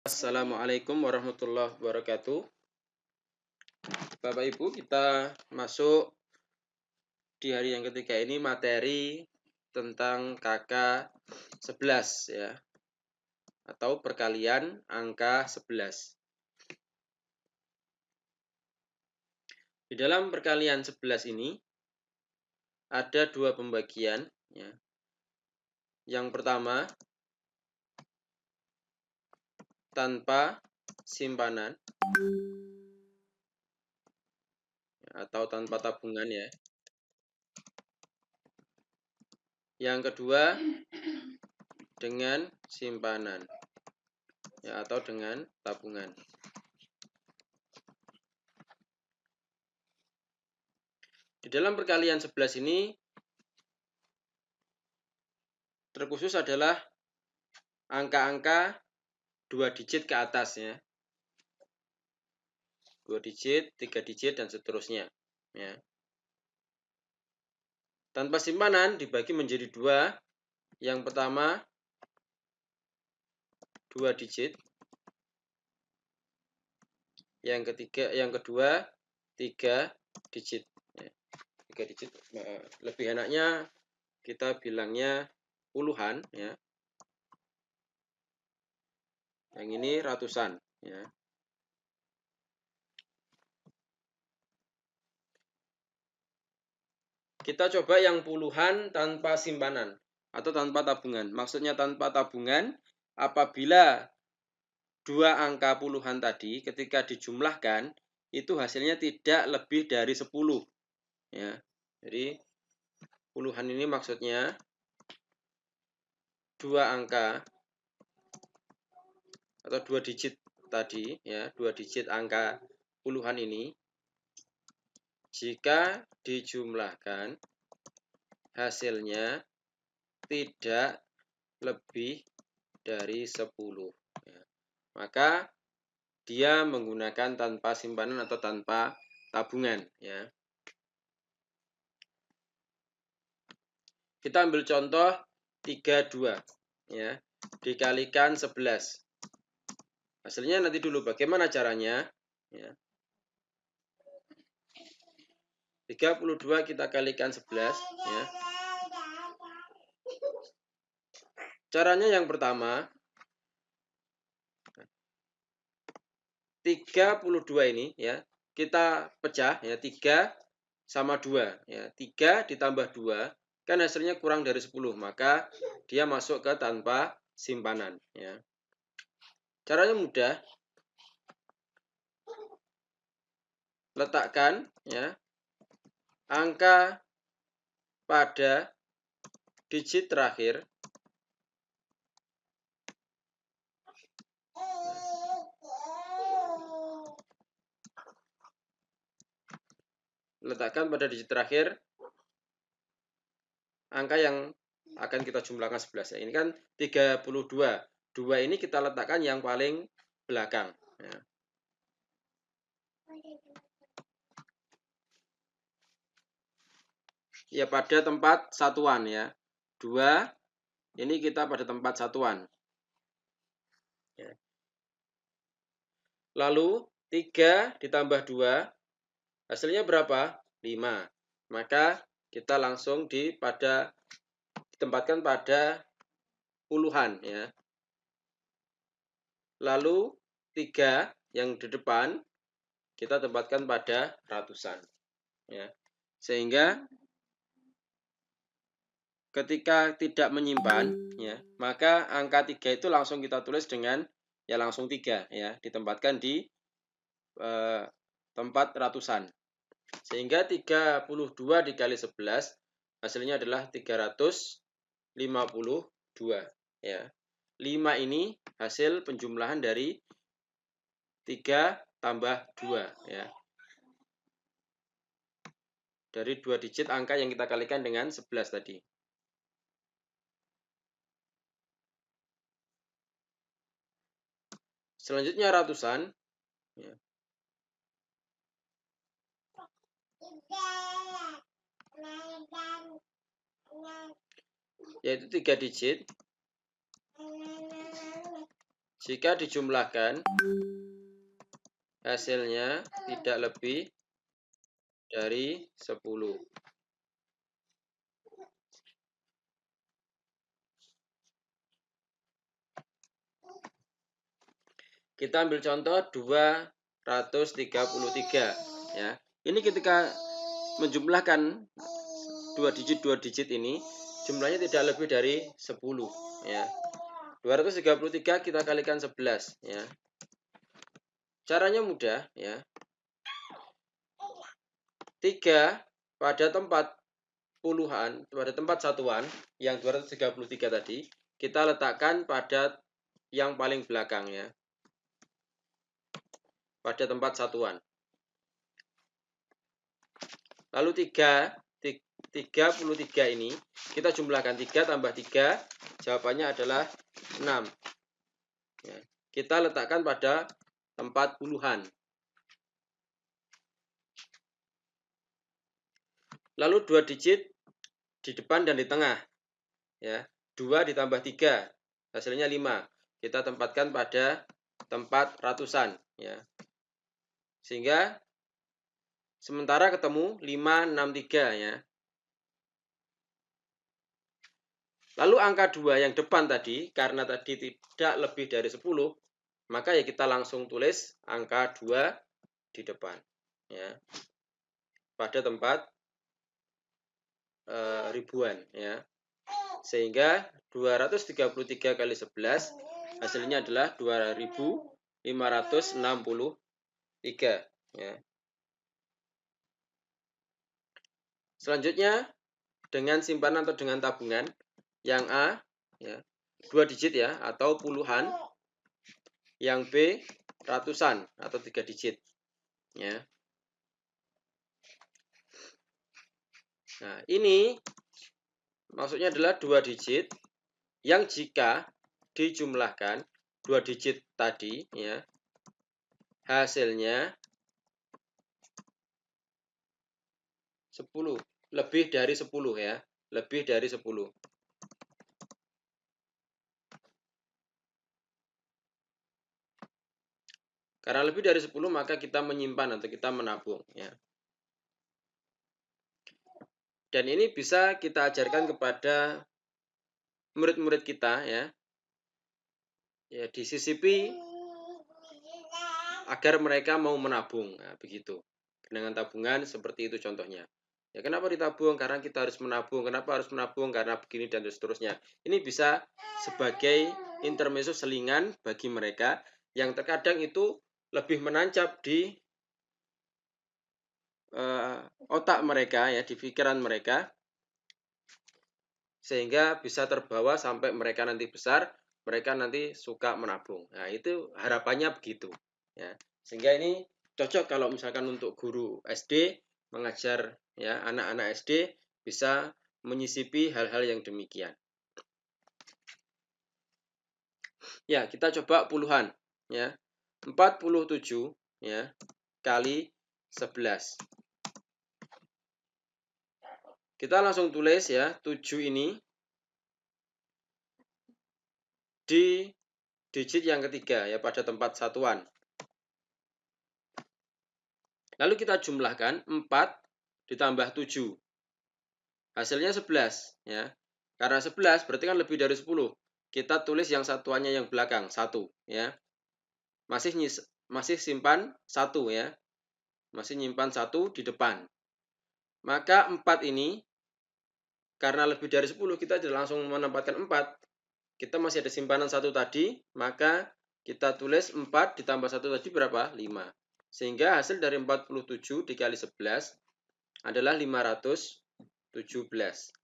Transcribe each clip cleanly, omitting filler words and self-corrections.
Assalamualaikum warahmatullahi wabarakatuh. Bapak Ibu, kita masuk di hari yang ketiga ini materi tentang KK 11 ya, atau perkalian angka 11. Di dalam perkalian 11 ini ada dua pembagian ya. Yang pertama tanpa simpanan atau tanpa tabungan ya. Yang kedua dengan simpanan ya, atau dengan tabungan. Di dalam perkalian 11 ini terkhusus adalah angka-angka 2 digit ke atas ya. 2 digit, 3 digit dan seterusnya ya. Tanpa simpanan dibagi menjadi dua. Yang pertama 2 digit. Yang kedua 3 digit ya. 3 digit. Lebih enaknya kita bilangnya puluhan ya. Yang ini ratusan ya. Kita coba yang puluhan tanpa simpanan atau tanpa tabungan. Maksudnya tanpa tabungan apabila dua angka puluhan tadi ketika dijumlahkan itu hasilnya tidak lebih dari 10 ya. Jadi puluhan ini maksudnya dua angka atau 2 digit tadi ya, 2 digit angka puluhan ini jika dijumlahkan hasilnya tidak lebih dari 10 ya. Maka dia menggunakan tanpa simpanan atau tanpa tabungan ya. Kita ambil contoh 32 ya, dikalikan 11. Hasilnya nanti dulu bagaimana caranya ya. 32 kita kalikan 11 ya. Caranya yang pertama 32 ini ya, kita pecah ya, 3 sama 2 ya. 3 ditambah 2 kan hasilnya kurang dari 10, maka dia masuk ke tanpa simpanan ya. Caranya mudah. Letakkan ya angka pada digit terakhir angka yang akan kita jumlahkan 11 ya. Ini kan 32. 2 ini kita letakkan yang paling belakang ya. Ya pada tempat satuan ya. 2 ini kita pada tempat satuan ya. Lalu 3 ditambah 2 hasilnya berapa? 5. Maka kita langsung ditempatkan pada puluhan ya. Lalu 3 yang di depan kita tempatkan pada ratusan ya. Sehingga ketika tidak menyimpan ya, maka angka 3 itu langsung kita tulis dengan ya langsung 3 ya, ditempatkan di tempat ratusan. Sehingga 32 dikali 11 hasilnya adalah 352 ya. 5 ini hasil penjumlahan dari 3 tambah 2 ya. Dari 2 digit angka yang kita kalikan dengan 11 tadi. Selanjutnya ratusan ya. Yaitu 3 digit. Jika dijumlahkan, hasilnya tidak lebih dari 10. Kita ambil contoh 233 ya. Ini ketika menjumlahkan dua digit ini jumlahnya tidak lebih dari 10 ya. 233 kita kalikan 11 ya. Caranya mudah ya. 3 pada tempat puluhan, pada tempat satuan yang 233 tadi, kita letakkan pada yang paling belakang ya. Pada tempat satuan. Lalu 33 ini kita jumlahkan 3 tambah 3, jawabannya adalah 6. Ya. Kita letakkan pada tempat puluhan. Lalu 2 digit di depan dan di tengah. Ya. 2 ditambah 3, hasilnya 5. Kita tempatkan pada tempat ratusan. Ya. Sehingga sementara ketemu 563 ya. Lalu angka 2 yang depan tadi, karena tadi tidak lebih dari 10, maka ya kita langsung tulis angka 2 di depan. Ya. Pada tempat ribuan. Ya. Sehingga 233 kali 11, hasilnya adalah 2563. Ya. Selanjutnya, dengan simpanan atau dengan tabungan, yang A, ya, 2 digit ya, atau puluhan. Yang B, ratusan atau 3 digit. Ya. Nah, ini maksudnya adalah 2 digit yang jika dijumlahkan 2 digit tadi, ya, hasilnya 10, lebih dari 10 ya, lebih dari 10. Karena lebih dari 10 maka kita menyimpan atau kita menabung ya. Dan ini bisa kita ajarkan kepada murid-murid kita ya. Ya, disisipi agar mereka mau menabung. Nah, begitu. Dengan tabungan seperti itu contohnya. Ya, kenapa ditabung? Karena kita harus menabung. Kenapa harus menabung? Karena begini dan seterusnya. Ini bisa sebagai intermezzo selingan bagi mereka yang terkadang itu lebih menancap di otak mereka ya, di pikiran mereka, sehingga bisa terbawa sampai mereka nanti besar, mereka nanti suka menabung. Nah, itu harapannya begitu ya. Sehingga ini cocok kalau misalkan untuk guru SD mengajar ya anak-anak SD bisa menyisipi hal-hal yang demikian. Ya, kita coba puluhan ya. 47 ya kali 11. Kita langsung tulis ya, 7 ini di digit yang ketiga ya pada tempat satuan. Lalu kita jumlahkan 4 ditambah 7. Hasilnya 11 ya. Karena 11 berarti kan lebih dari 10. Kita tulis yang satuannya yang belakang 1 ya. Masih simpan 1 ya. Masih nyimpan 1 di depan. Maka 4 ini karena lebih dari 10 kita tidak langsung menempatkan 4. Kita masih ada simpanan 1 tadi, maka kita tulis 4 ditambah 1 tadi berapa? 5. Sehingga hasil dari 47 dikali 11 adalah 517.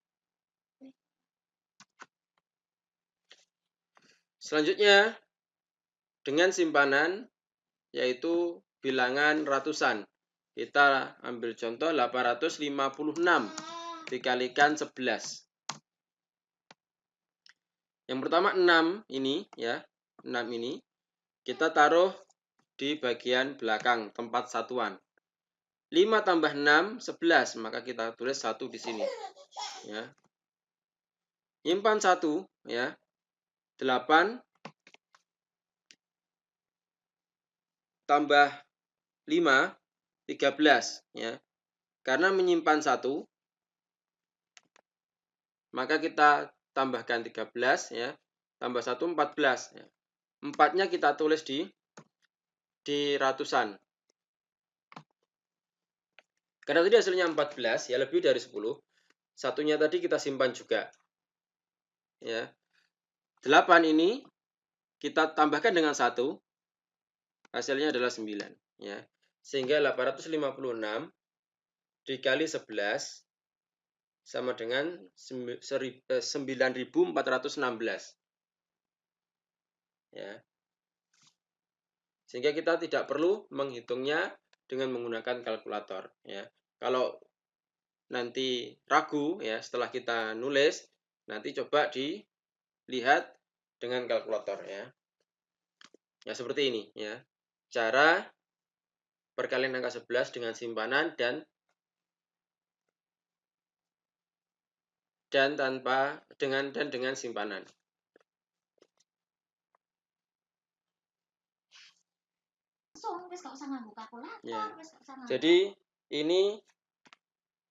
Selanjutnya, dengan simpanan, yaitu bilangan ratusan. Kita ambil contoh 856 dikalikan 11. Yang pertama 6 ini ya, 6 ini kita taruh di bagian belakang tempat satuan. 5 tambah 6, 11. Maka kita tulis 1 di sini. Ya. Nyimpan 1 ya. 8 tambah 5, 13 ya. Karena menyimpan 1, maka kita tambahkan 13 ya. Tambah 1 14 ya. 4-nya kita tulis di ratusan. Karena tadi hasilnya 14 ya, lebih dari 10. Satunya tadi kita simpan juga. Ya. 8 ini kita tambahkan dengan 1, hasilnya adalah 9 ya. Sehingga 856 dikali 11 sama dengan 9.416 ya. Sehingga kita tidak perlu menghitungnya dengan menggunakan kalkulator ya. Kalau nanti ragu ya setelah kita nulis, nanti coba dilihat dengan kalkulator ya. Ya seperti ini ya. Cara perkalian angka 11 dengan simpanan dan dengan simpanan. Ya. Jadi ini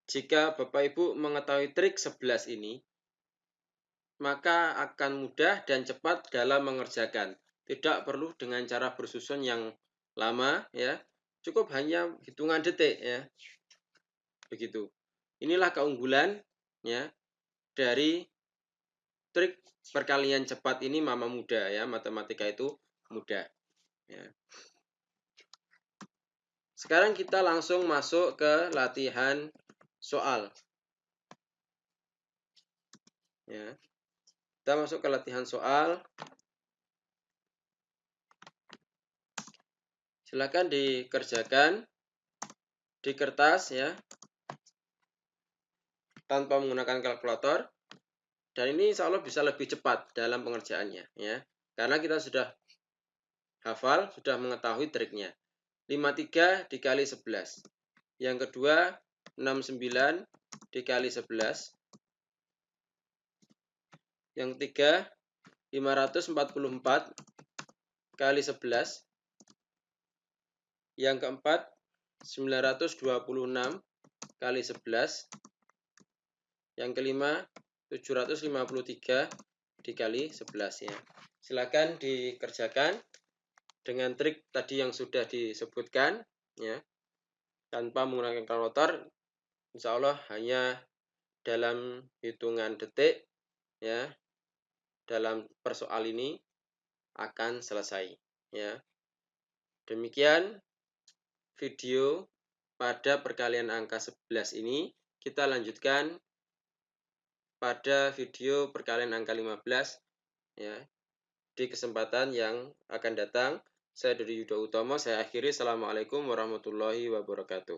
jika Bapak Ibu mengetahui trik 11 ini, maka akan mudah dan cepat dalam mengerjakan. Tidak perlu dengan cara bersusun yang lama ya. Cukup hanya hitungan detik ya. Begitu. Inilah keunggulan ya dari trik perkalian cepat ini mama muda ya. Matematika itu mudah ya. Sekarang kita langsung masuk ke latihan soal. Ya. Kita masuk ke latihan soal. Silakan dikerjakan di kertas ya, tanpa menggunakan kalkulator. Dan ini insya Allah bisa lebih cepat dalam pengerjaannya ya. Karena kita sudah hafal, sudah mengetahui triknya. 53 dikali 11. Yang kedua 69 dikali 11. Yang ketiga 544 kali 11. Yang keempat 926 kali 11. Yang kelima 753 dikali 11 ya. Silakan dikerjakan dengan trik tadi yang sudah disebutkan ya. Tanpa menggunakan kalkulator, insya Allah hanya dalam hitungan detik ya. Dalam persoal ini akan selesai ya. Demikian video pada perkalian angka 11 ini. Kita lanjutkan pada video perkalian angka 15 ya. Di kesempatan yang akan datang. Saya Dodi Yudo Utomo, saya akhiri. Assalamualaikum warahmatullahi wabarakatuh.